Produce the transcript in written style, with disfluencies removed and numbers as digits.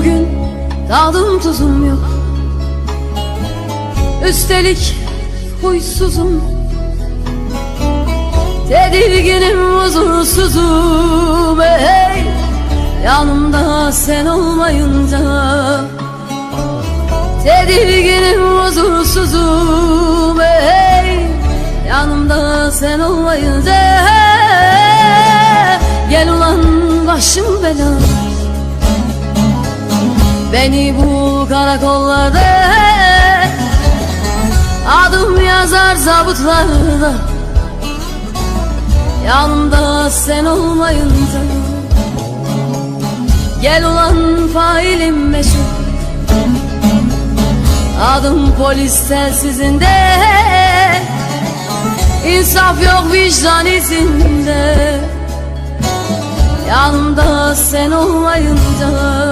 Bugün tadım tuzum yok, üstelik huysuzum. Tedirginim, huzursuzum, hey, yanımda sen olmayınca. Tedirginim, huzursuzum, hey, yanımda sen olmayınca. Gel ulan başım belada, beni bul karakollarda, adım yazar zabıtlarda, yanımda sen olmayınca. Gel ulan failim meşhur, adım polis telsizinde, insaf yok vicdan izinde, yanımda sen olmayınca.